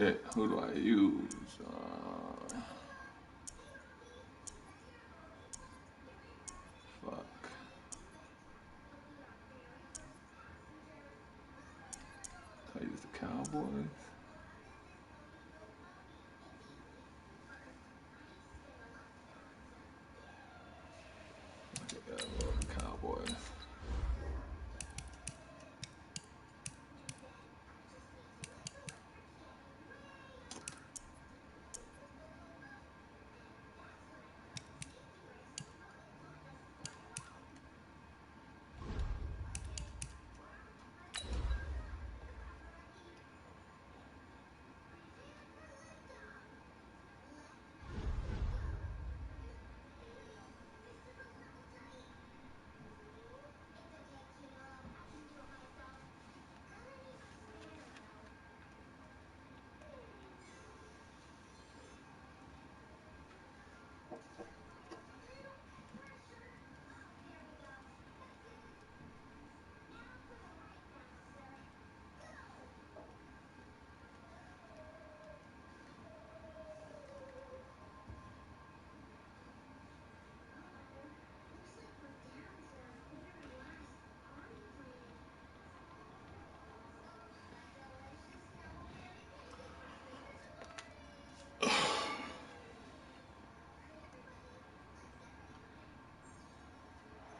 Shit, who do I use? Fuck. I use the Cowboys. Yeah, well, the Cowboys.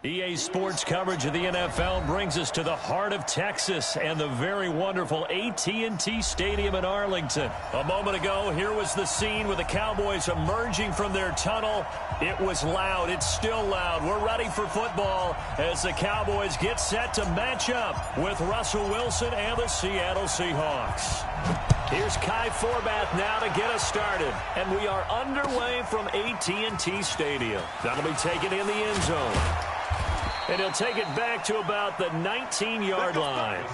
EA Sports coverage of the NFL brings us to the heart of Texas and the very wonderful AT&T Stadium in Arlington. A moment ago, here was the scene with the Cowboys emerging from their tunnel. It was loud. It's still loud. We're ready for football as the Cowboys get set to match up with Russell Wilson and the Seattle Seahawks. Here's Kai Forbath now to get us started. And we are underway from AT&T Stadium. That'll be taken in the end zone. And he'll take it back to about the 19-yard line.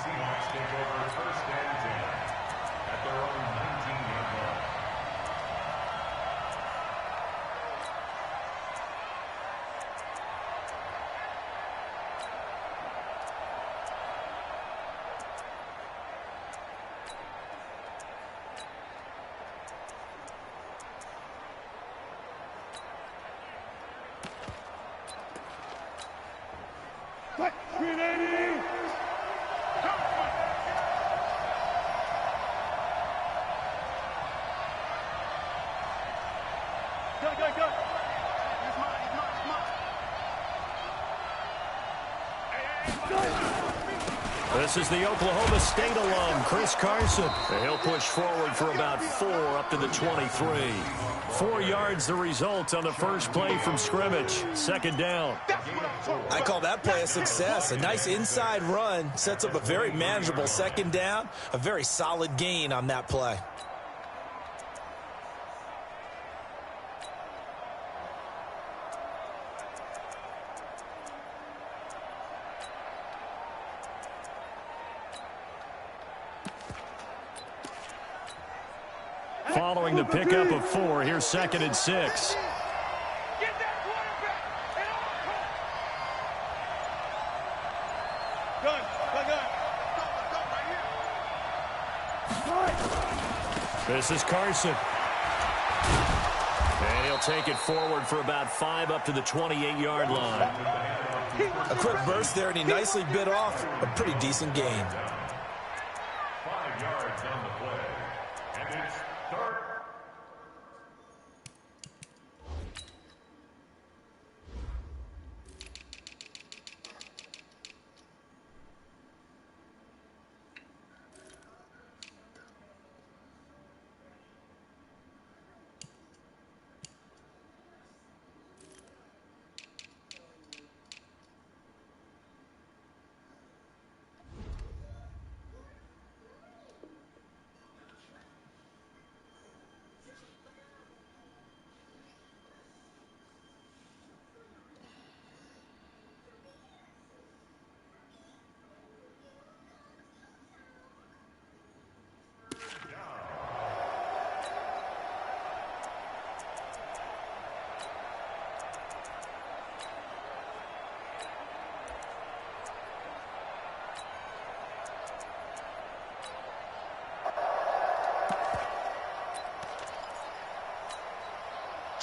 This is the Oklahoma State alum, Chris Carson. And he'll push forward for about 4 up to the 23. 4 yards the result on the first play from scrimmage. Second down. I call that play a success. A nice inside run sets up a very manageable second down. A very solid gain on that play. Following the pickup of 4, here's 2nd and 6. This is Carson. And he'll take it forward for about 5 up to the 28-yard line. A quick burst there, and he nicely bit off a pretty decent gain. 5 yards on the play. And it's third.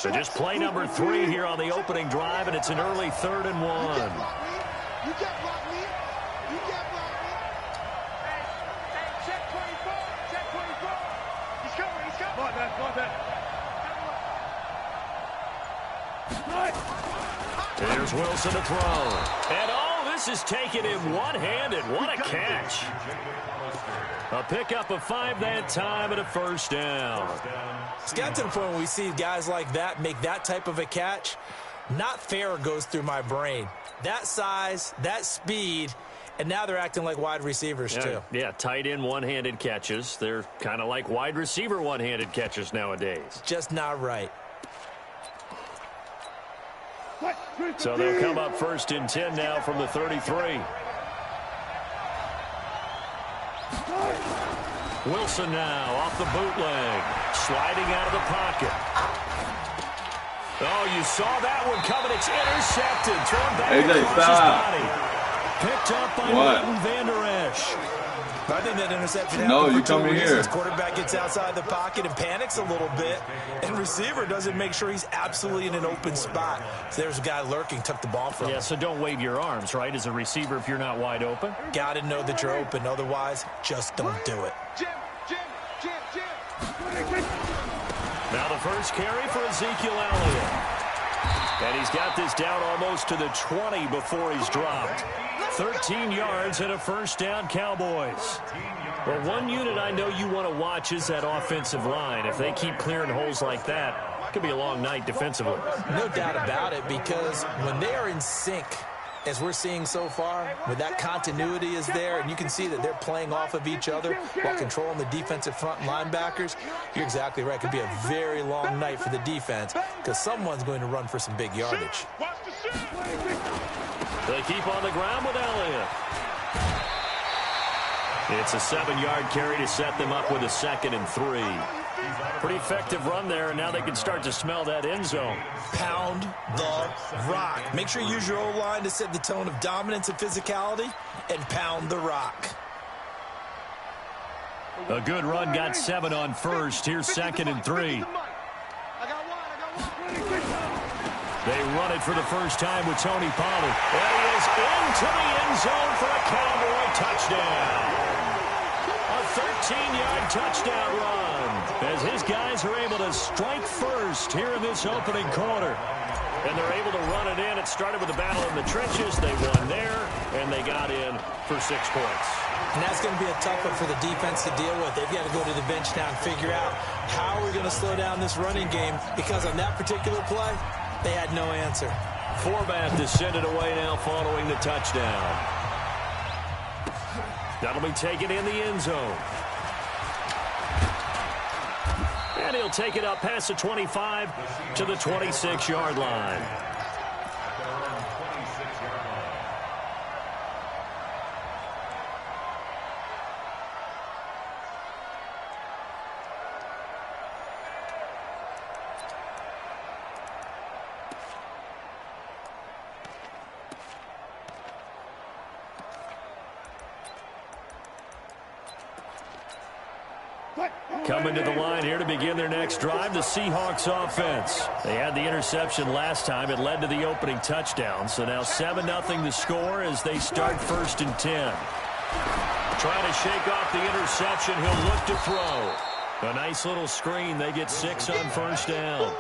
So just play number 3 here on the opening drive, and it's an early 3rd and 1. You can't block me. You can't block me. Hey, check 24. Check 24. He's coming. He's coming. Go on, man. Go on, man. Here's Wilson to throw. And this is taken in one-handed. What a catch. A pickup of 5 that time and a first down. It's got to the point where we see guys like that make that type of a catch. Not fair goes through my brain. That size, that speed, and now they're acting like wide receivers too. Yeah, tight end one-handed catches. They're kind of like wide receiver one-handed catches nowadays. Just not right. So they'll come up 1st and 10 now from the 33. Wilson now off the bootleg, sliding out of the pocket. Oh, you saw that one coming. It's intercepted. Thrown back across his body. Picked up by Leighton Vander Esch. I think that interception No, you for 2 come in reasons. here. Quarterback gets outside the pocket and panics a little bit, and receiver doesn't make sure he's absolutely in an open spot. So there's a guy lurking, took the ball from him. Yeah, so don't wave your arms, right, as a receiver if you're not wide open. Got to know that you're open. Otherwise, just don't do it. Jim. Now the first carry for Ezekiel Elliott. And he's got this down almost to the 20 before he's dropped. 13 yards and a first down, Cowboys. Well, one unit I know you want to watch is that offensive line. If they keep clearing holes like that, it could be a long night defensively. No doubt about it, because when they are in sync, as we're seeing so far, when that continuity is there and you can see that they're playing off of each other while controlling the defensive front linebackers, you're exactly right. It could be a very long night for the defense because someone's going to run for some big yardage. They keep on the ground with Elliott. It's a 7-yard carry to set them up with a 2nd and 3. Pretty effective run there, and now they can start to smell that end zone. Pound the rock. Make sure you use your O-line to set the tone of dominance and physicality, and pound the rock. A good run, got 7 on first. Here's 2nd and 3. They run it for the first time with Tony Pollard. And he is into the end zone for a Cowboy touchdown. A 13-yard touchdown run as his guys are able to strike first here in this opening quarter. And they're able to run it in. It started with a battle in the trenches. They won there, and they got in for 6 points. And that's going to be a tough one for the defense to deal with. They've got to go to the bench now and figure out how we're going to slow down this running game, because on that particular play, they had no answer. Forbath is sent it away now following the touchdown. That'll be taken in the end zone. And he'll take it up past the 25 to the 26-yard line. Coming to the line here to begin their next drive, the Seahawks offense. They had the interception last time. It led to the opening touchdown. So now 7-0 the score as they start 1st and 10. Trying to shake off the interception. He'll look to throw. A nice little screen. They get 6 on first down.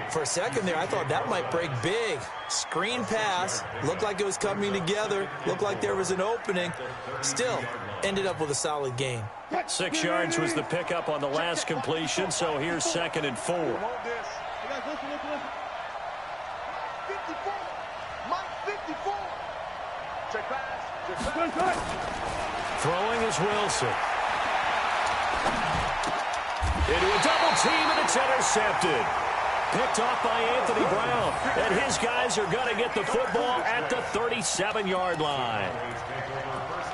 For a second there, I thought that might break big. Screen pass. Looked like it was coming together. Looked like there was an opening. Still, ended up with a solid gain. 6 yards was the pickup on the last completion, so here's 2nd and 4. 54. Mike 54. Check pass. Throwing is Wilson. Into a double team, and it's intercepted. Picked off by Anthony Brown. And his guys are going to get the football at the 37-yard line.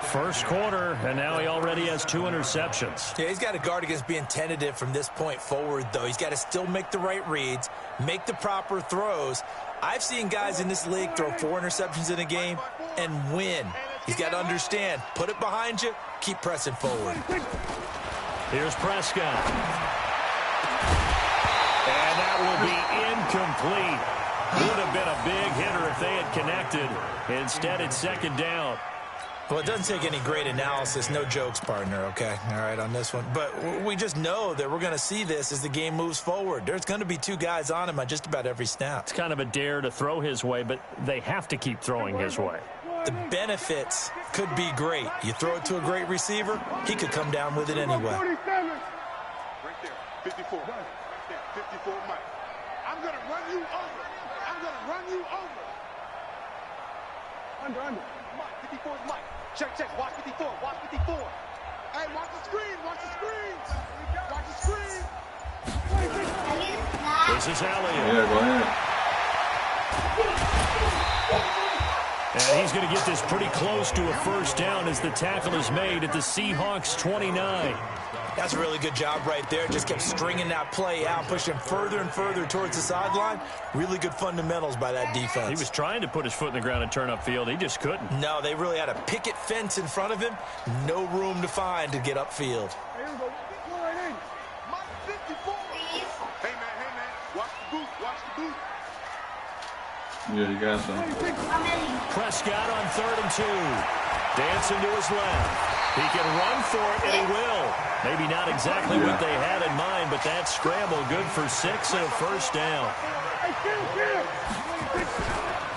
First quarter, and now he already has 2 interceptions. Yeah, he's got to guard against being tentative from this point forward, though. He's got to still make the right reads, make the proper throws. I've seen guys in this league throw 4 interceptions in a game and win. He's got to understand, put it behind you, keep pressing forward. Here's Prescott. And that will be incomplete. Would have been a big hitter if they had connected. Instead, it's second down. Well, it doesn't take any great analysis. No jokes, partner, okay? All right, on this one. But we just know that we're going to see this as the game moves forward. There's going to be two guys on him on just about every snap. It's kind of a dare to throw his way, but they have to keep throwing his way. The benefits could be great. You throw it to a great receiver, he could come down with it anyway. Right there, 54. Right there, 54, Mike. I'm going to run you over. I'm going to run you over. Under. Mike, 54 is Mike. Check. Watch 54. Watch 54. Hey, watch the screen. Watch the screen. Watch the screen. This is Elliott. Yeah, go ahead. And he's going to get this pretty close to a first down as the tackle is made at the Seahawks 29. That's a really good job right there. Just kept stringing that play out, pushing further and further towards the sideline. Really good fundamentals by that defense. He was trying to put his foot in the ground and turn upfield. He just couldn't. No, they really had a picket fence in front of him. No room to find to get upfield. Hey, here we go. Mike, 54. Hey, man. Watch the booth. Watch the booth. Yeah, you got some. Prescott on 3rd and 2. Dancing to his left. He can run for it, and he will. Maybe not exactly what they had in mind, but that scramble good for 6 and a first down.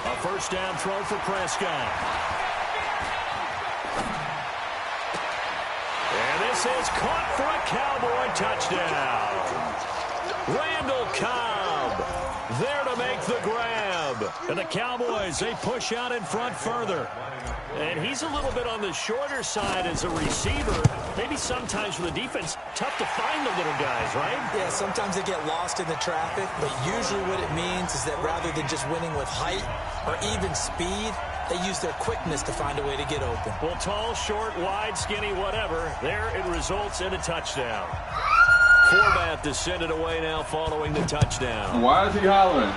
A first down throw for Prescott. And this is caught for a Cowboy touchdown. Randall Cobb there to make the grab. And the Cowboys, they push out in front further. And he's a little bit on the shorter side as a receiver. Maybe sometimes for the defense, tough to find the little guys, right? Yeah, sometimes they get lost in the traffic, but usually what it means is that rather than just winning with height or even speed, they use their quickness to find a way to get open. Well, tall, short, wide, skinny, whatever, there it results in a touchdown. Forbath to send it away now following the touchdown. Why is he hollering?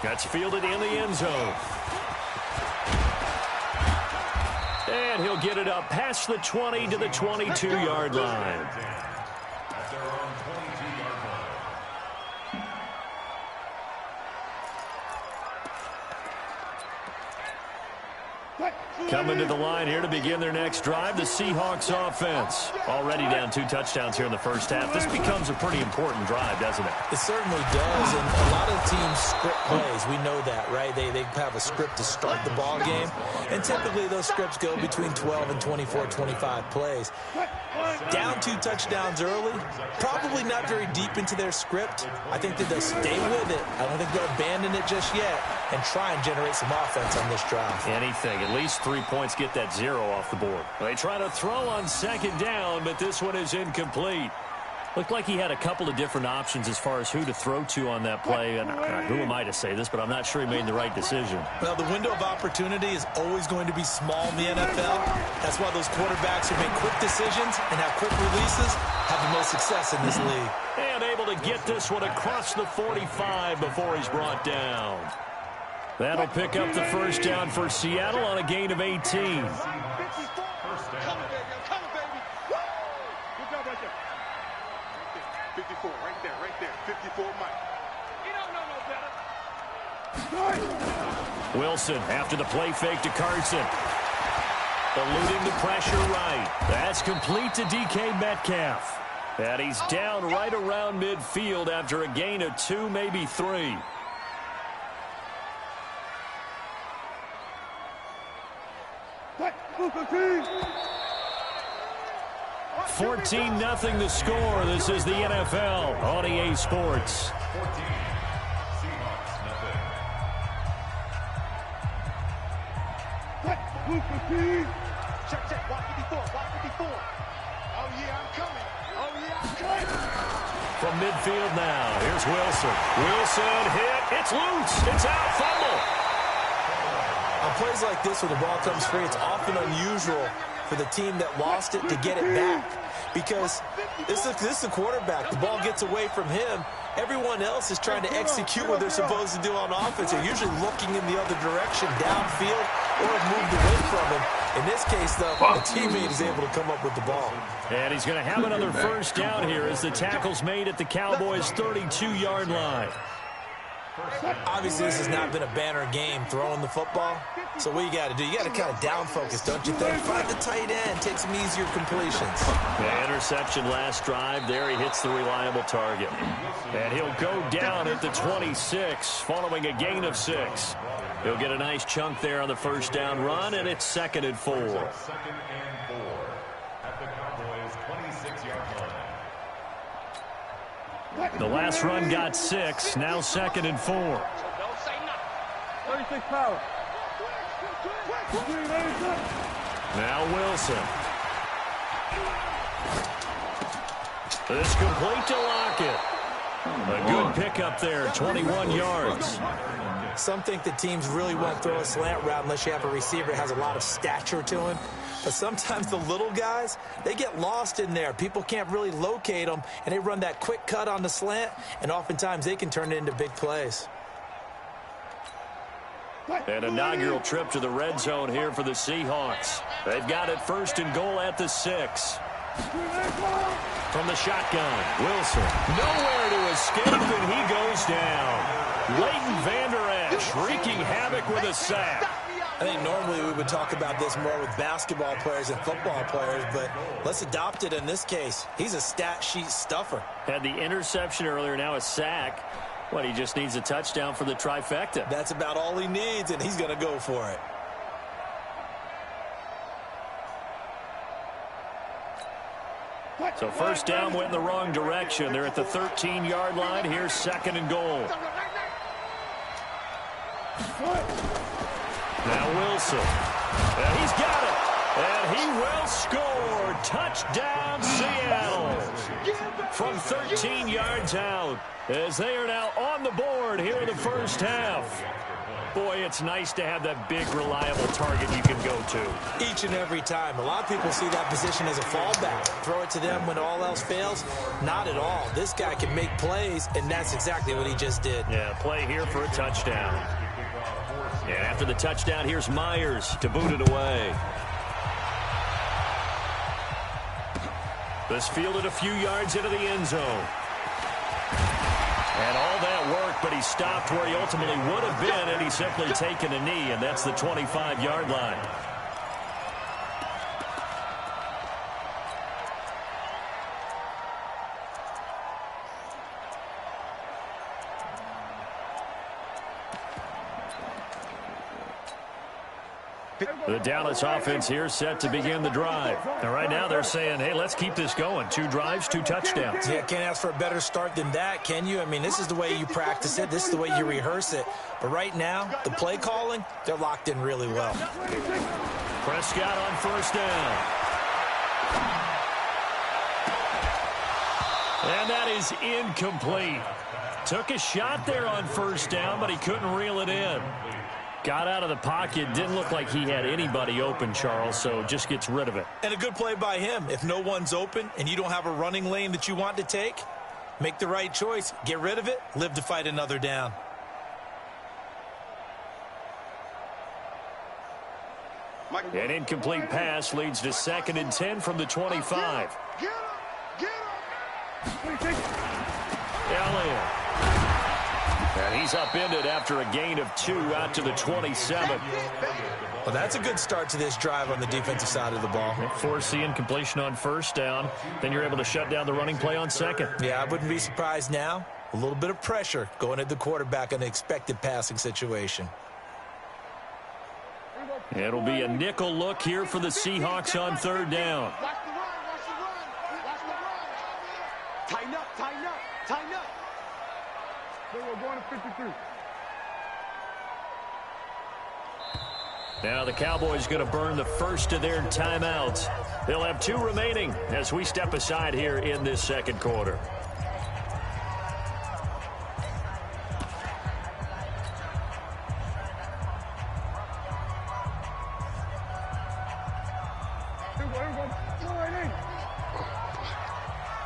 That's fielded in the end zone. And he'll get it up past the 20 to the 22-yard line. Coming to the line here to begin their next drive, the Seahawks offense. Already down 2 touchdowns here in the first half. This becomes a pretty important drive, doesn't it? It certainly does, and a lot of teams script plays. We know that, right? They have a script to start the ball game, and typically those scripts go between 12 and 24, 25 plays. Down 2 touchdowns early, probably not very deep into their script. I think that they'll stay with it. I don't think they'll abandon it just yet and try and generate some offense on this drive. Anything. At least 3 points, get that 0 off the board. They try to throw on second down, but this one is incomplete. Looked like he had a couple of different options as far as who to throw to on that play. And who am I to say this, but I'm not sure he made the right decision. Well, the window of opportunity is always going to be small in the NFL. That's why those quarterbacks who make quick decisions and have quick releases have the most success in this league. And able to get this one across the 45 before he's brought down. That'll pick up the first down for Seattle on a gain of 18. 54. Come on, baby. Come on, baby. Woo! Good job right there. 54, right there. 54, Mike. You don't know no better. Wilson after the play fake to Carson. Eluding the pressure right. That's complete to DK Metcalf. And he's down right around midfield after a gain of 2, maybe 3. 14-0 the score. This is the NFL on EA Sports. 14. Seahawks, nothing. Check. Watch 54. Oh, yeah, I'm coming. From midfield now, here's Wilson. Wilson hit. It's loose. It's out. Fumble. On plays like this, when the ball comes free, it's often unusual for the team that lost it to get it back. Because this is the quarterback. The ball gets away from him. Everyone else is trying to execute what they're supposed to do on offense. They're usually looking in the other direction, downfield, or have moved away from him. In this case, though, the teammate is able to come up with the ball. And he's going to have another first down here as the tackle's made at the Cowboys' 32-yard line. Obviously, this has not been a banner game throwing the football. So what you got to do, you got to kind of down focus, don't you think? Find the tight end, take some easier completions. The interception last drive. There he hits the reliable target. And he'll go down at the 26 following a gain of 6. He'll get a nice chunk there on the first down run, and it's 2nd and 4. 2nd and 4 at the Cowboys' 26-yard line. The last run got 6. Now 2nd and 4. 36 power. Now Wilson. It's complete to Lockett. A good pickup there, 21 yards. Some think that teams really won't throw a slant route unless you have a receiver that has a lot of stature to him. But sometimes the little guys, they get lost in there. People can't really locate them, and they run that quick cut on the slant, and oftentimes they can turn it into big plays. An inaugural trip to the red zone here for the Seahawks. They've got it 1st and goal at the 6. From the shotgun, Wilson. Nowhere to escape, and he goes down. Leighton Vander Esch wreaking havoc with a sack. I think normally we would talk about this more with basketball players and football players, but let's adopt it in this case. He's a stat sheet stuffer. Had the interception earlier, now a sack. What, he just needs a touchdown for the trifecta. That's about all he needs, and he's going to go for it. So first down went in the wrong direction. They're at the 13-yard line. Here's 2nd and goal. Now Wilson. And he's got it. And he will score. Touchdown, Seattle. From 13 yards out, as they are now on the board here in the first half. Boy, it's nice to have that big, reliable target you can go to. Each and every time. A lot of people see that position as a fallback. Throw it to them when all else fails. Not at all. This guy can make plays, and that's exactly what he just did. Yeah, play here for a touchdown. And after the touchdown, here's Myers to boot it away. This fielded a few yards into the end zone. And all that work, but he stopped where he ultimately would have been, and he's simply taken a knee, and that's the 25-yard line. The Dallas offense here set to begin the drive. And right now they're saying, hey, let's keep this going. 2 drives, 2 touchdowns. Yeah, can't ask for a better start than that, can you? I mean, this is the way you practice it. This is the way you rehearse it. But right now, the play calling, they're locked in really well. Prescott on first down. And that is incomplete. Took a shot there on first down, but he couldn't reel it in. Got out of the pocket. Didn't look like he had anybody open, Charles, so just gets rid of it. And a good play by him. If no one's open and you don't have a running lane that you want to take, make the right choice. Get rid of it. Live to fight another down. An incomplete pass leads to 2nd and 10 from the 25. Elliott. And he's upended after a gain of 2 out to the 27. Well, that's a good start to this drive on the defensive side of the ball. Force the incompletion on first down. Then you're able to shut down the running play on 2nd. Yeah, I wouldn't be surprised now. A little bit of pressure going at the quarterback in an expected passing situation. It'll be a nickel look here for the Seahawks on 3rd down. Watch the run, watch the run, watch the run. Tighten up, tighten up, tighten up. Then we're going to 53. Now the Cowboys going to burn the first of their timeouts. They'll have 2 remaining as we step aside here in this 2nd quarter.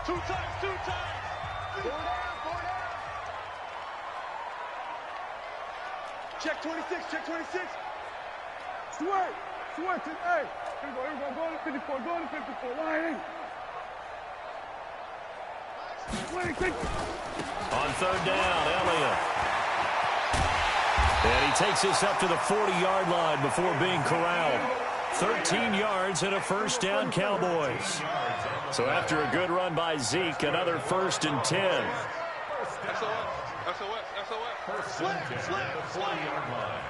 Two times. Go down. Check 26, check 26. Sweat. switch it. Hey, here we go. Go to 54. Go to 54. Why? On third down, Elliott. And he takes this up to the 40-yard line before being corralled. 13 yards and a first down, Cowboys. So after a good run by Zeke, another 1st and 10. First and 10 at the 40-yard line.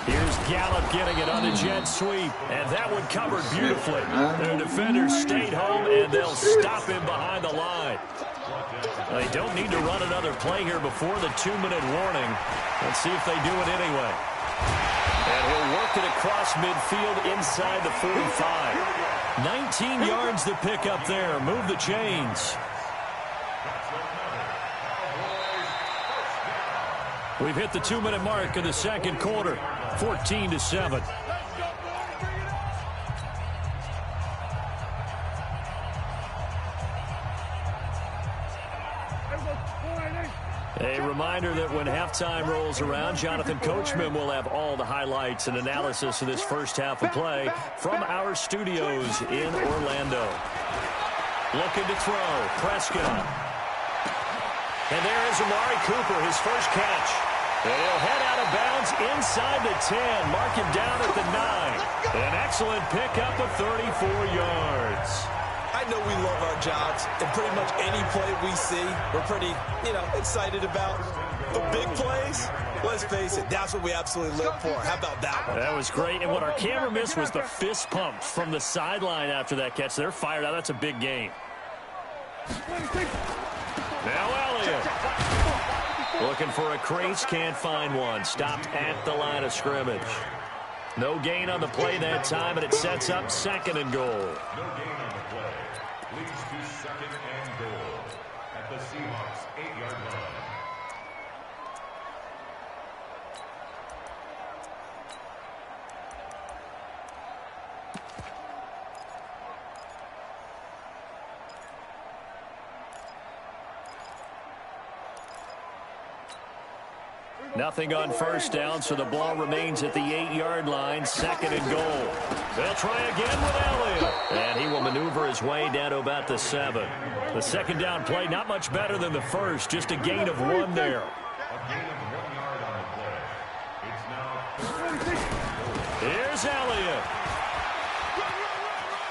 Here's Gallup getting it on the jet sweep, and that one covered beautifully. Their defenders stayed home, and they'll stop him behind the line. They don't need to run another play here before the 2-minute warning. Let's see if they do it anyway. And he'll work it across midfield inside the 45. 19 yards to pick up there. Move the chains. We've hit the 2-minute mark of the second quarter. 14-7. A reminder that when halftime rolls around, Jonathan Coachman will have all the highlights and analysis of this first half of play from our studios in Orlando. Looking to throw. Prescott. And there is Amari Cooper, his first catch. And he'll head out of bounds inside the 10. Mark him down at the 9. An excellent pickup of 34 yards. I know we love our jobs, and pretty much any play we see, we're pretty, excited about. The big plays, let's face it, that's what we absolutely live for. How about that one? That was great, and what our camera missed was the fist pump from the sideline after that catch. They're fired out. That's a big game. Now Elliott. Looking for a crease, can't find one. Stopped at the line of scrimmage. No gain on the play that time, and it sets up 2nd and goal. No gain on the play. Leads to 2nd and goal at the Seahawks 8-yard line. Nothing on first down, so the ball remains at the 8-yard line. 2nd and goal. They'll try again with Elliott. And he will maneuver his way down to about the 7. The second down play, not much better than the first. Just a gain of 1 there. A gain of 1 yard on the play. It's now 3rd. Here's Elliott.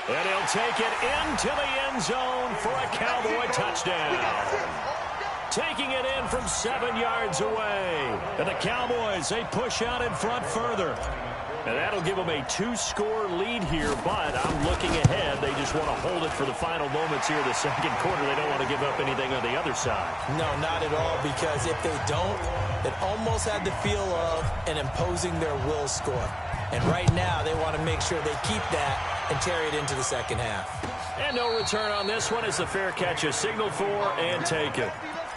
And he'll take it into the end zone for a Cowboy touchdown. Taking it in from 7 yards away. And the Cowboys, they push out in front further. And that'll give them a 2-score lead here, but I'm looking ahead. They just want to hold it for the final moments here of the second quarter. They don't want to give up anything on the other side. No, not at all, because if they don't, it almost had the feel of an imposing their will score. And right now, they want to make sure they keep that and carry it into the second half. And no return on this one as the fair catch is signaled for and taken.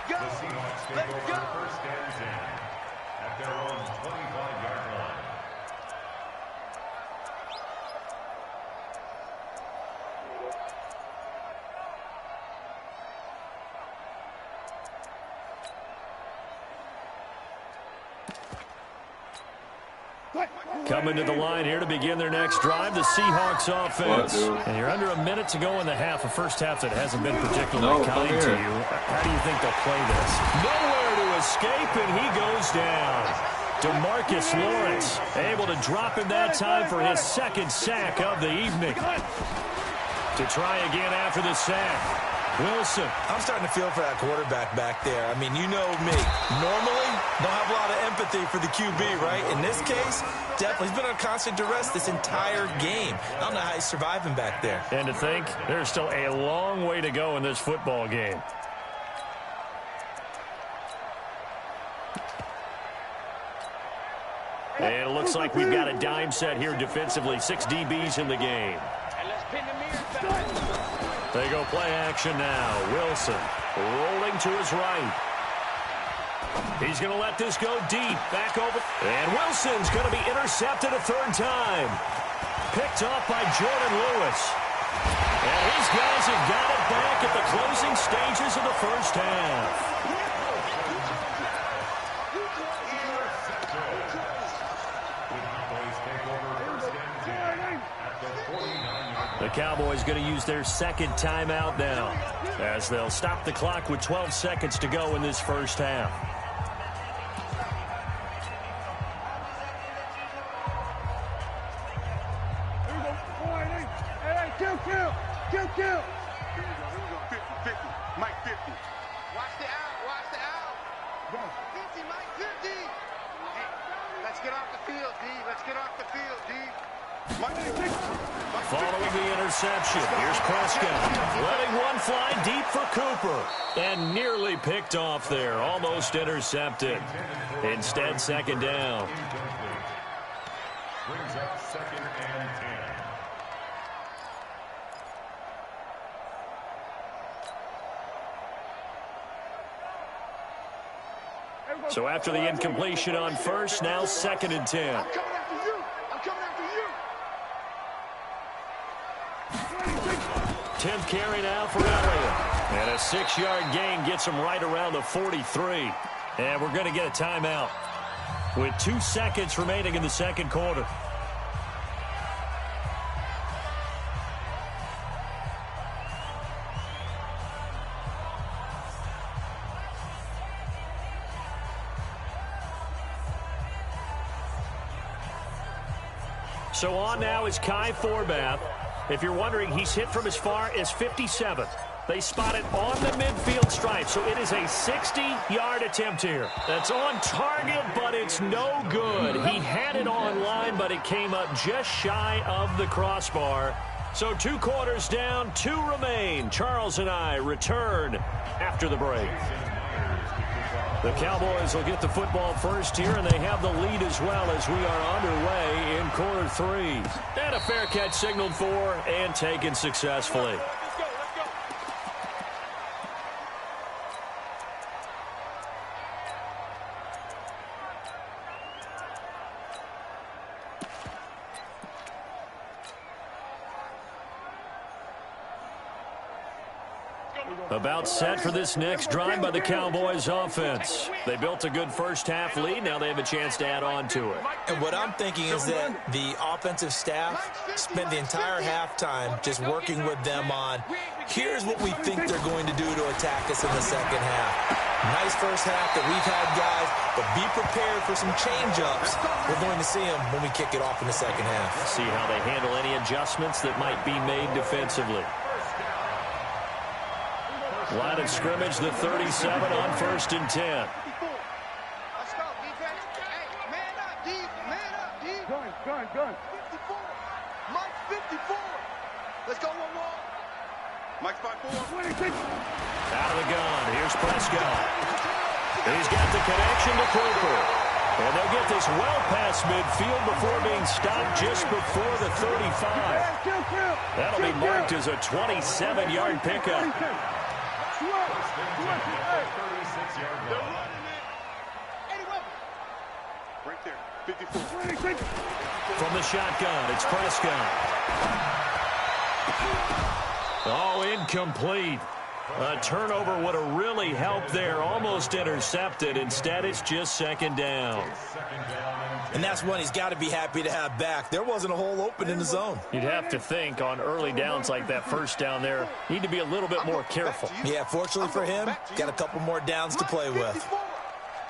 The Seahawks take over 1st and 10 at their own 25-yard line. Coming to the line here to begin their next drive, the Seahawks offense. And you're under a minute to go in the half, a first half that hasn't been particularly kind to you. How do you think they'll play this? Nowhere to escape, and he goes down. DeMarcus Lawrence able to drop him that time for his 2nd sack of the evening. To try again after the sack. Wilson. I'm starting to feel for that quarterback back there. I mean, you know me. Normally, don't have a lot of empathy for the QB, right? In this case, definitely. He's been on constant duress this entire game. I don't know how he's surviving back there. And to think, there's still a long way to go in this football game. And it looks like we've got a dime set here defensively. 6 DBs in the game. They go play action now. Wilson rolling to his right. He's going to let this go deep. Back over. And Wilson's going to be intercepted a 3rd time. Picked off by Jordan Lewis. And these guys have got it back at the closing stages of the first half. Cowboys going to use their second timeout now, as they'll stop the clock with 12 seconds to go in this first half. Kill. Here we go. 50. Mike 50. Watch the out. 50, Mike 50. Hey, let's get off the field, D. Let's get off the field, D. Mike 50. Following the interception, here's Prescott. Letting one fly deep for Cooper. And nearly picked off there. Almost intercepted. Instead, second down. Brings up 2nd and 10. So after the incompletion on first, now 2nd and 10. I'm coming after you. 10th carry now for Elliott. And a 6-yard gain gets him right around the 43. And we're going to get a timeout with 2 seconds remaining in the second quarter. So on now is Kai Forbath. If you're wondering, he's hit from as far as 57. They spot it on the midfield stripe, so it is a 60-yard attempt here. That's on target, but it's no good. He had it on line, but it came up just shy of the crossbar. So 2 quarters down, 2 remain. Charles and I return after the break. The Cowboys will get the football first here, and they have the lead as well as we are underway in quarter 3. And a fair catch signaled for and taken successfully. About set for this next drive by the Cowboys offense. They built a good first half lead. Now they have a chance to add on to it. And what I'm thinking is that the offensive staff spent the entire halftime just working with them on, here's what we think they're going to do to attack us in the second half. Nice first half that we've had, guys, but be prepared for some change-ups. We're going to see them when we kick it off in the second half. See how they handle any adjustments that might be made defensively. Line of scrimmage, the 37 on 1st and 10. Let's go, defense. Hey, man up, D. Man up, D. Gun. 54. Mike 54. Let's go one more. Mike 54. Out of the gun. Here's Prescott. He's got the connection to Cooper. And they'll get this well past midfield before being stopped just before the 35. That'll be marked as a 27-yard pickup. Right there, 54. From the shotgun, it's Prescott. Oh, incomplete. A turnover would have really helped there. Almost intercepted. Instead, it's just 2nd down. And that's one he's got to be happy to have back. There wasn't a hole open in the zone. You'd have to think on early downs like that first down there, need to be a little bit more careful. Yeah, fortunately for him, got a couple more downs to play with.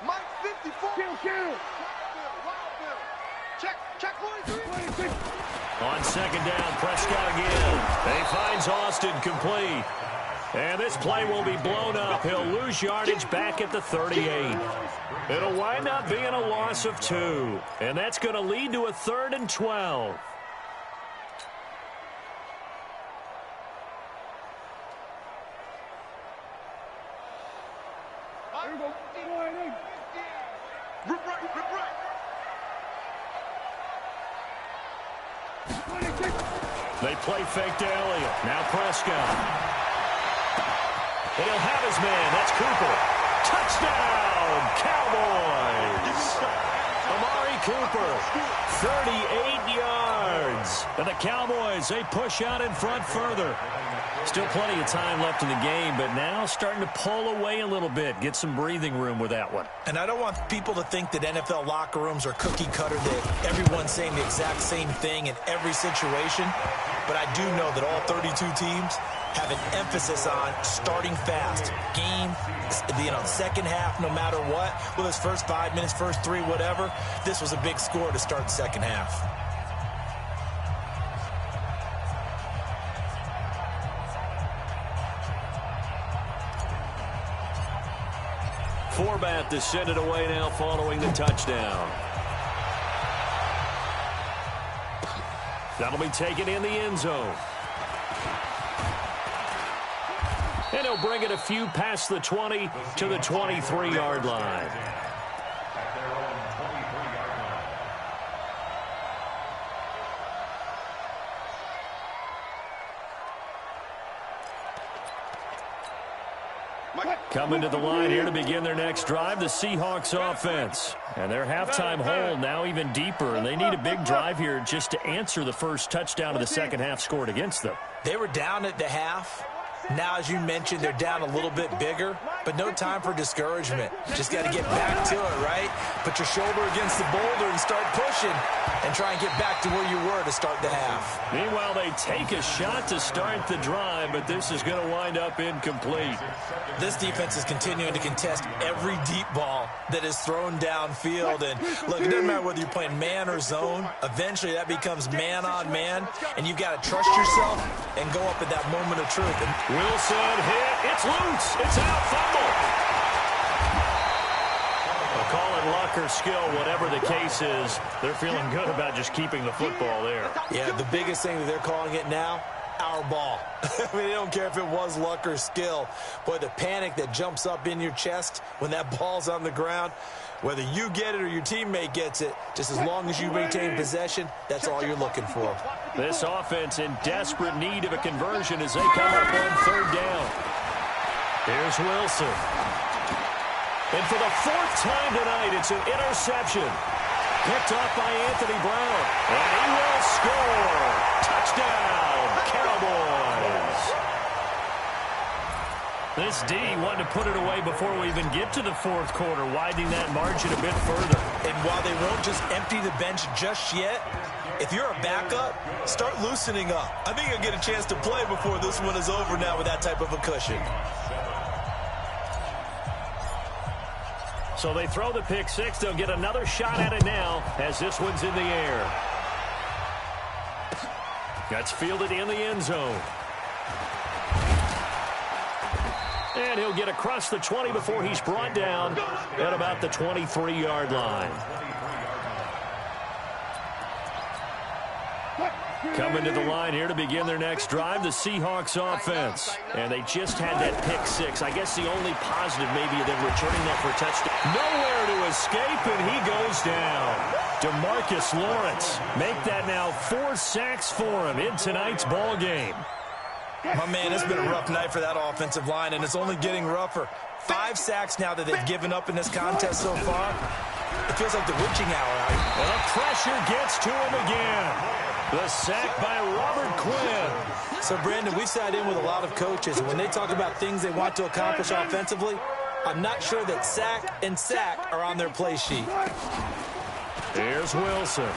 Mike 54. Kill. Check 43. On 2nd down, Prescott again. He finds Austin complete. And this play will be blown up. He'll lose yardage back at the 38. It'll wind up being a loss of 2. And that's going to lead to a 3rd and 12. Rip right. They play fake to Elliott. Now Prescott. And he'll have his man. That's Cooper. Touchdown, Cowboys. Amari Cooper, 38 yards. And the Cowboys, they push out in front further. Still plenty of time left in the game, but now starting to pull away a little bit. Get some breathing room with that one. And I don't want people to think that NFL locker rooms are cookie cutter, that everyone's saying the exact same thing in every situation. but I do know that all 32 teams have an emphasis on starting fast. Second half, no matter what, whether it's first 5 minutes, first 3, whatever, this was a big score to start the second half. Forbath to send it away now following the touchdown. That'll be taken in the end zone. And he'll bring it a few past the 20 to the 23-yard line. Coming to the line here to begin their next drive, the Seahawks offense. And their halftime hole now even deeper, and they need a big drive here just to answer the first touchdown of the second half scored against them. They were down at the half. Now, as you mentioned, they're down a little bit bigger, but no time for discouragement. Just got to get back to it, right? Put your shoulder against the boulder and start pushing and try and get back to where you were to start the half. Meanwhile, they take a shot to start the drive, but this is going to wind up incomplete. This defense is continuing to contest every deep ball that is thrown downfield. And look, it doesn't matter whether you're playing man or zone. Eventually, that becomes man on man, and you've got to trust yourself and go up at that moment of truth. Wilson hit. It's loose. It's out. Fumble. Well, call it luck or skill, whatever the case is, they're feeling good about just keeping the football there. Yeah, the biggest thing that they're calling it now, our ball. I mean, they don't care if it was luck or skill. Boy, the panic that jumps up in your chest when that ball's on the ground, whether you get it or your teammate gets it, just as long as you maintain possession, that's all you're looking for. This offense in desperate need of a conversion as they come up on third down. Here's Wilson. And for the fourth time tonight, it's an interception. Picked off by Anthony Brown. And he will score. Touchdown, Cowboys. This D wanted to put it away before we even get to the fourth quarter, widening that margin a bit further. And while they won't just empty the bench just yet, if you're a backup, start loosening up. I think you'll get a chance to play before this one is over now with that type of a cushion. So they throw the pick six. They'll get another shot at it now as this one's in the air. That's fielded in the end zone. And he'll get across the 20 before he's brought down at about the 23-yard line. Coming to the line here to begin their next drive, the Seahawks offense. And they just had that pick six. I guess the only positive maybe of them returning that for a touchdown. Nowhere to escape, and he goes down. DeMarcus Lawrence make that now 4 sacks for him in tonight's ball game. My man, it's been a rough night for that offensive line, and it's only getting rougher. 5 sacks now that they've given up in this contest so far. It feels like the witching hour out here. Well, the pressure gets to him again. The sack by Robert Quinn. So, Brandon, we've sat in with a lot of coaches, and when they talk about things they want to accomplish offensively, I'm not sure that sack and sack are on their play sheet. Here's Wilson.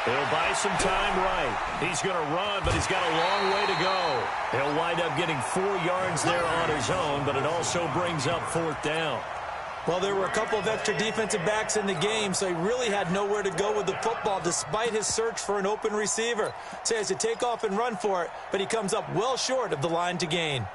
He'll buy some time right. He's going to run, but he's got a long way to go. He'll wind up getting 4 yards there on his own, but it also brings up fourth down. Well, there were a couple of extra defensive backs in the game, so he really had nowhere to go with the football despite his search for an open receiver. So he has to take off and run for it, but he comes up well short of the line to gain.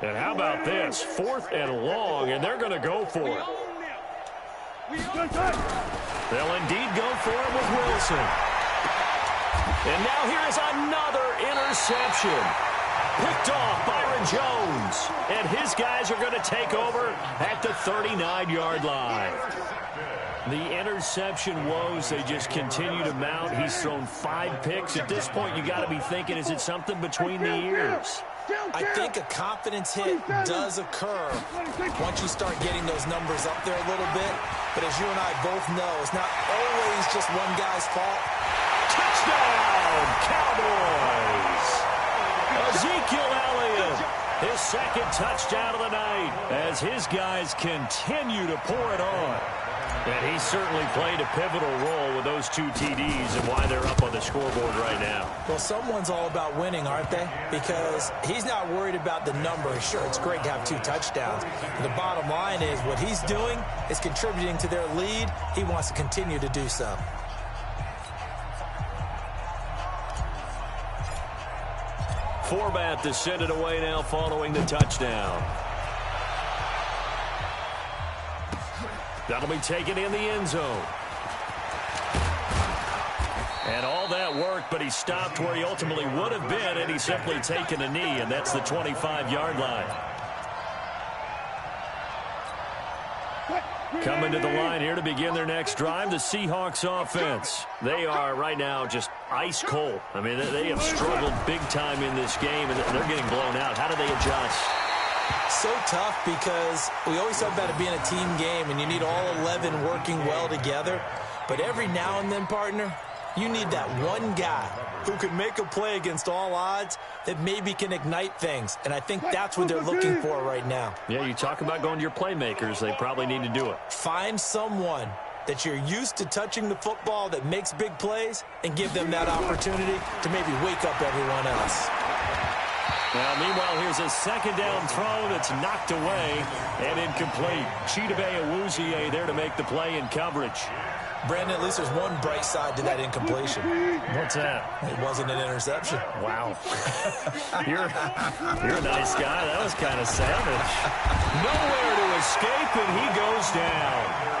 And how about this? 4th and long, and they're going to go for it. They'll indeed go for it with Wilson. And now here is another interception. Picked off Byron Jones. And his guys are going to take over at the 39-yard line. The interception woes, they just continue to mount. He's thrown 5 picks. At this point, you got to be thinking, is it something between the ears? I think a confidence hit does occur once you start getting those numbers up there a little bit. But as you and I both know, it's not always just one guy's fault. Touchdown, Cowboys! Ezekiel Elliott, his second touchdown of the night as his guys continue to pour it on. And he certainly played a pivotal role with those 2 TDs and why they're up on the scoreboard right now. Well, someone's all about winning, aren't they? Because he's not worried about the numbers. Sure, it's great to have 2 touchdowns. But the bottom line is what he's doing is contributing to their lead. He wants to continue to do so. Forbat to send it away now following the touchdown. That'll be taken in the end zone. And all that worked, but he stopped where he ultimately would have been, and he's simply taken a knee, and that's the 25-yard line. Coming to the line here to begin their next drive, the Seahawks offense. They are right now just ice cold. I mean, they have struggled big time in this game, and they're getting blown out. How do they adjust? So tough because we always talk about it being a team game, and you need all 11 working well together. But every now and then, partner, you need that one guy who can make a play against all odds that maybe can ignite things. And I think that's what they're looking for right now. Yeah, you talk about going to your playmakers. They probably need to do it. Find someone that you're used to touching the football that makes big plays and give them that opportunity to maybe wake up everyone else. Now, meanwhile, here's a second down throw that's knocked away and incomplete. Chidobe Awuzie there to make the play in coverage. Brandon, at least there's one bright side to that incompletion. What's that? It wasn't an interception. Wow. You're a nice guy. That was kind of savage. Nowhere to escape, and he goes down.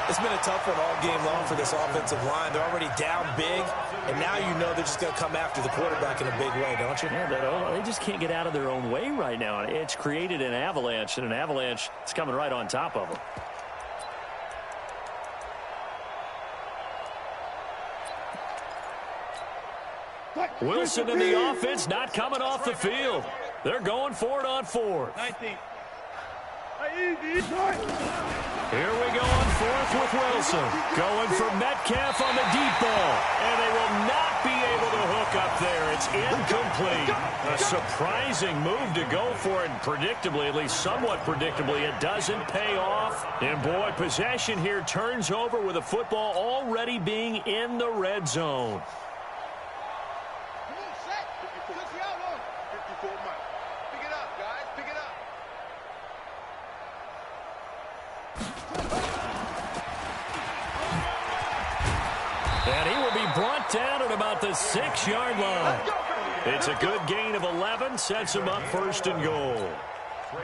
It's been a tough one all game long for this offensive line. They're already down big, and now you know they're just going to come after the quarterback in a big way, don't you? Yeah, they just can't get out of their own way right now. It's created an avalanche, and an avalanche is coming right on top of them. Wilson in the offense not coming off the field. They're going for it on 4th. Here we go on 4th with Wilson. Going for Metcalf on the deep ball. And they will not be able to hook up there. It's incomplete. A surprising move to go for it. And predictably, at least somewhat predictably, it doesn't pay off. And boy, possession here turns over with the football already being in the red zone. And he will be brought down at about the 6-yard line. It's a good gain of 11, sets him up 1st and goal.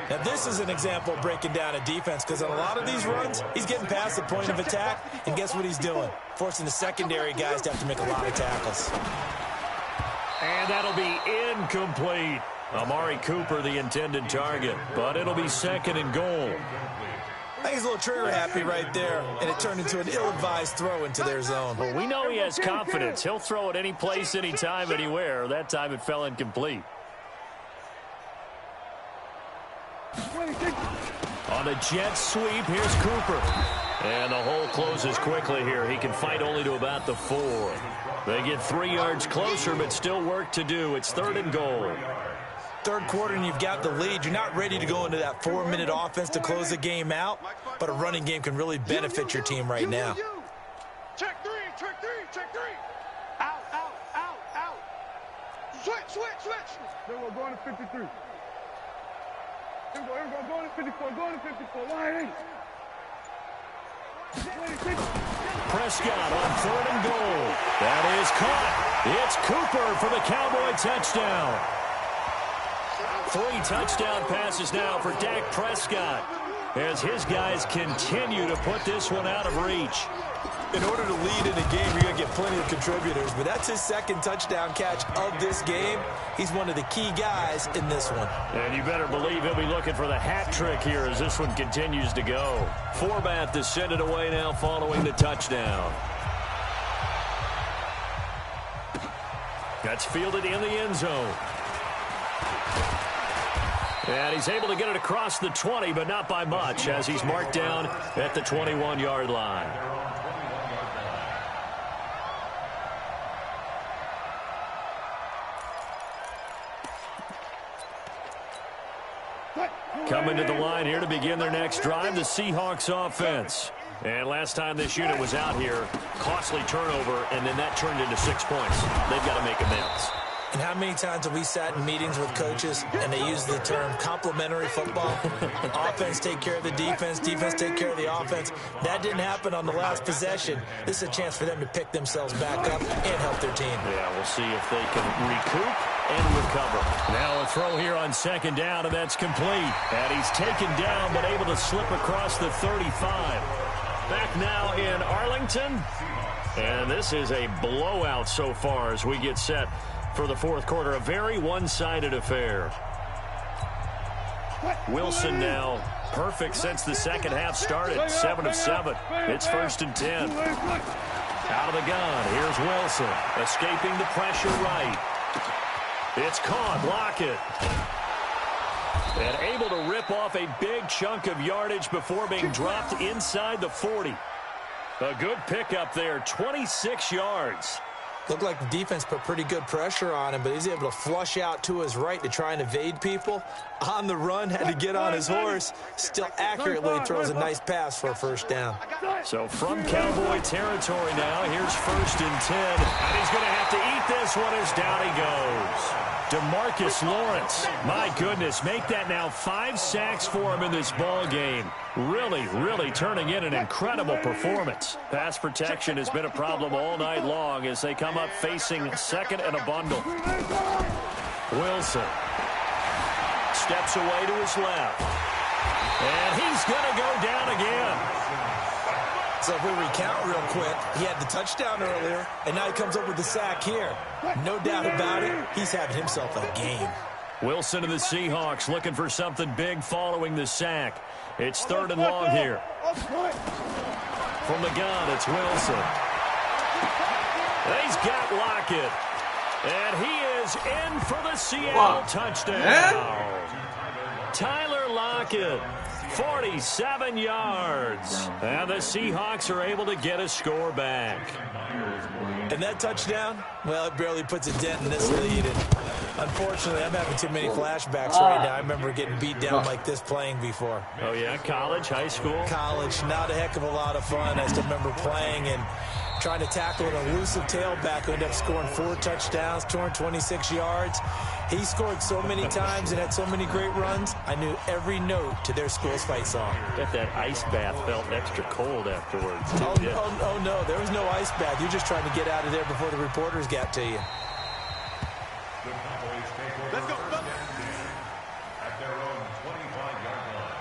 Now, this is an example of breaking down a defense because on a lot of these runs, he's getting past the point of attack, and guess what he's doing? Forcing the secondary guys to have to make a lot of tackles. And that'll be incomplete. Amari Cooper, the intended target, but it'll be 2nd and goal. I think he's a little trigger happy right there, and it turned into an ill-advised throw into their zone. Well, we know he has confidence. He'll throw it any place, anytime, anywhere. That time it fell incomplete. On a jet sweep, here's Cooper. And the hole closes quickly here. He can fight only to about the 4. They get 3 yards closer, but still work to do. It's 3rd and goal. 3rd quarter and you've got the lead. You're not ready to go into that 4-minute offense to close the game out, but a running game can really benefit your team right now. Check 3, check 3, check 3. Out, out, out, out. Switch. Then we're going to 53. Here we go, going to 54, line 8. Prescott on 3rd and goal. That is caught. It's Cooper for the Cowboy touchdown. 3 touchdown passes now for Dak Prescott as his guys continue to put this one out of reach. In order to lead in a game, you're going to get plenty of contributors, but that's his 2nd touchdown catch of this game. He's one of the key guys in this one. And you better believe he'll be looking for the hat trick here as this one continues to go. Forbat to send it away now following the touchdown. That's fielded in the end zone. And he's able to get it across the 20, but not by much, as he's marked down at the 21-yard line. Coming to the line here to begin their next drive, the Seahawks offense. And last time this unit was out here, costly turnover, and then that turned into 6 points. They've got to make amends. And how many times have we sat in meetings with coaches and they use the term complementary football? Offense take care of the defense, defense take care of the offense. That didn't happen on the last possession. This is a chance for them to pick themselves back up and help their team. Yeah, we'll see if they can recoup and recover. Now a throw here on second down, and that's complete. And he's taken down but able to slip across the 35. Back now in Arlington. And this is a blowout so far as we get set for the fourth quarter. A very one-sided affair. Wilson now perfect since the second half started. 7 of 7. It's 1st and 10. Out of the gun. Here's Wilson. Escaping the pressure right. It's caught. Lockett. And able to rip off a big chunk of yardage before being dropped inside the 40. A good pickup there. 26 yards. Looked like the defense put pretty good pressure on him, but he's able to flush out to his right to try and evade people. On the run, had to get on his horse. Still accurately throws a nice pass for a first down. So from Cowboy territory now, here's 1st and 10. And he's going to have to eat this one as down he goes. DeMarcus Lawrence, my goodness, make that now 5 sacks for him in this ball game. Really turning in an incredible performance. Pass protection has been a problem all night long as they come up facing second and a bundle. Wilson steps away to his left. And he's going to go down again. So if we recount real quick, he had the touchdown earlier, and now he comes up with the sack here. No doubt about it, he's having himself a game. Wilson and the Seahawks looking for something big following the sack. It's 3rd and long here. From the gun, it's Wilson. He's got Lockett. And he is in for the Seattle touchdown. Tyler Lockett. 47 yards. And the Seahawks are able to get a score back. And that touchdown, well, it barely puts a dent in this lead. And unfortunately, I'm having too many flashbacks right now. I remember getting beat down like this playing before. Oh, yeah? College, high school? College. Not a heck of a lot of fun. I still remember playing and trying to tackle an elusive tailback who ended up scoring 4 touchdowns, 226 yards. He scored so many times and had so many great runs, I knew every note to their school's fight song. Bet that ice bath felt extra cold afterwards. Oh, no, there was no ice bath. You're just trying to get out of there before the reporters got to you. Let's go. At their own 25-yard line.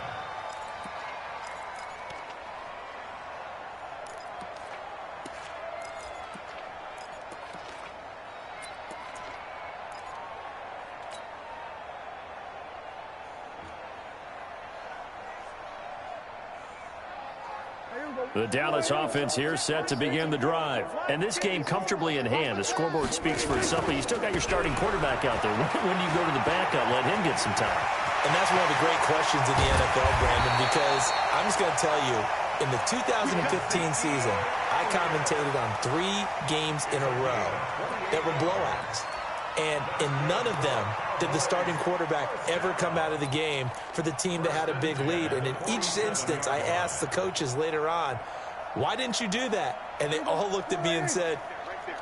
The Dallas offense here set to begin the drive. And this game comfortably in hand. The scoreboard speaks for itself, but you still got your starting quarterback out there. When do you go to the backup, let him get some time? And that's one of the great questions in the NFL, Brandon, because I'm just going to tell you, in the 2015 season, I commentated on 3 games in a row that were blowouts. And in none of them did the starting quarterback ever come out of the game for the team that had a big lead. And in each instance, I asked the coaches later on, why didn't you do that? And they all looked at me and said,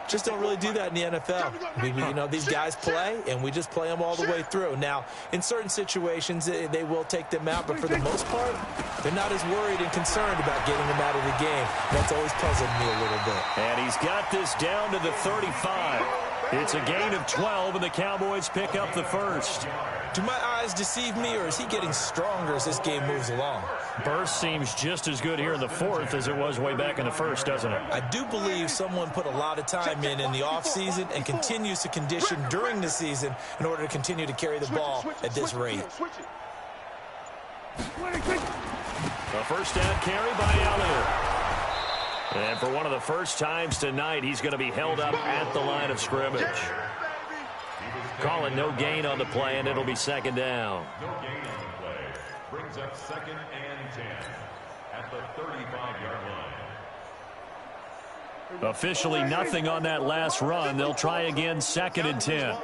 just don't really do that in the NFL. These guys play, and we just play them all the way through. Now, in certain situations, they will take them out, but for the most part, they're not as worried and concerned about getting them out of the game. That's always puzzled me a little bit. And he's got this down to the 35. It's a gain of 12, and the Cowboys pick up the first. Do my eyes deceive me, or is he getting stronger as this game moves along? Burst seems just as good here in the fourth as it was way back in the first, doesn't it? I do believe someone put a lot of time in the offseason and continues to condition during the season in order to continue to carry the ball at this rate. A first down carry by Elliott. And for one of the first times tonight, he's going to be held up at the line of scrimmage. Calling no gain on the play, and it'll be second down. No gain on the play. Brings up 2nd and 10 at the 35-yard line. Officially nothing on that last run. They'll try again, 2nd and 10.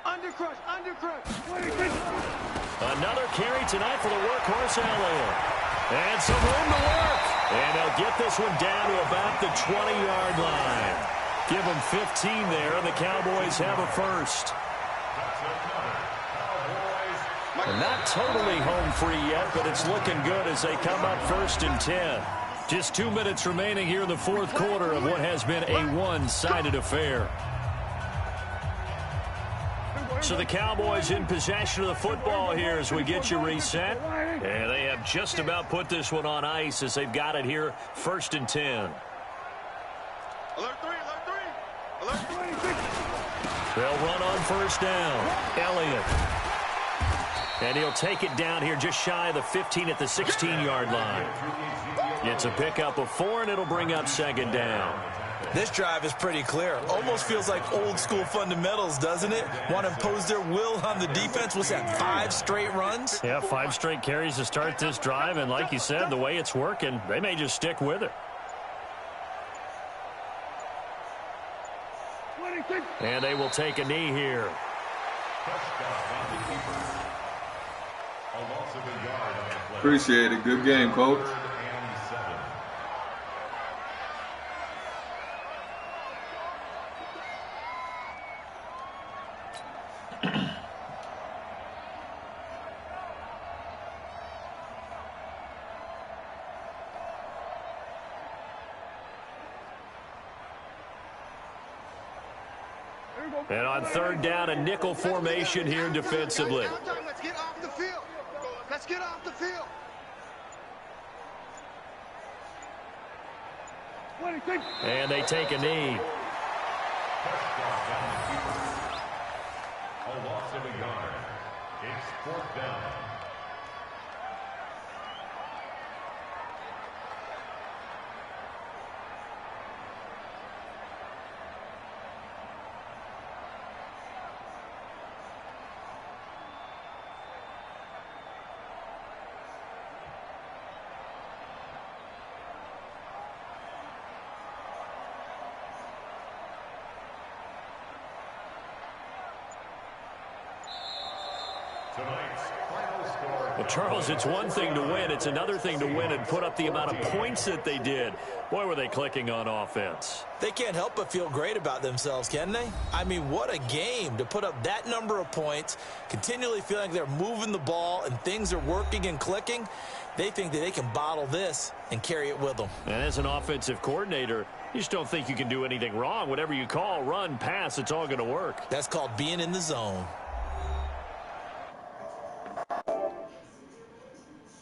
Undercrush, undercrush. Another carry tonight for the workhorse Elliott. And some room to work. And they'll get this one down to about the 20-yard line. Give them 15 there, and the Cowboys have a first. And not totally home free yet, but it's looking good as they come up 1st and 10. Just 2 minutes remaining here in the fourth quarter of what has been a one-sided affair. So the Cowboys in possession of the football here as we get you reset. And they have just about put this one on ice as they've got it here 1st and 10. Alert 3, alert 3. Alert 3. They'll run on 1st down. Elliott. And he'll take it down here just shy of the 15 at the 16-yard line. It's a pickup of 4, and it'll bring up 2nd down. This drive is pretty clear. Almost feels like old-school fundamentals, doesn't it? Want to impose their will on the defense. What's that, 5 straight runs? Yeah, 5 straight carries to start this drive, and like you said, the way it's working, they may just stick with it. And they will take a knee here. Appreciate it. Good game, Coach. And on 3rd down, a nickel formation here defensively. Let's get off the field. Let's get off the field. And they take a knee. A loss of a yard. It's 4th down. Well, Charles, it's one thing to win. It's another thing to win and put up the amount of points that they did. Boy, were they clicking on offense. They can't help but feel great about themselves, can they? I mean, what a game to put up that number of points, continually feeling like they're moving the ball and things are working and clicking. They think that they can bottle this and carry it with them. And as an offensive coordinator, you just don't think you can do anything wrong. Whatever you call, run, pass, it's all going to work. That's called being in the zone.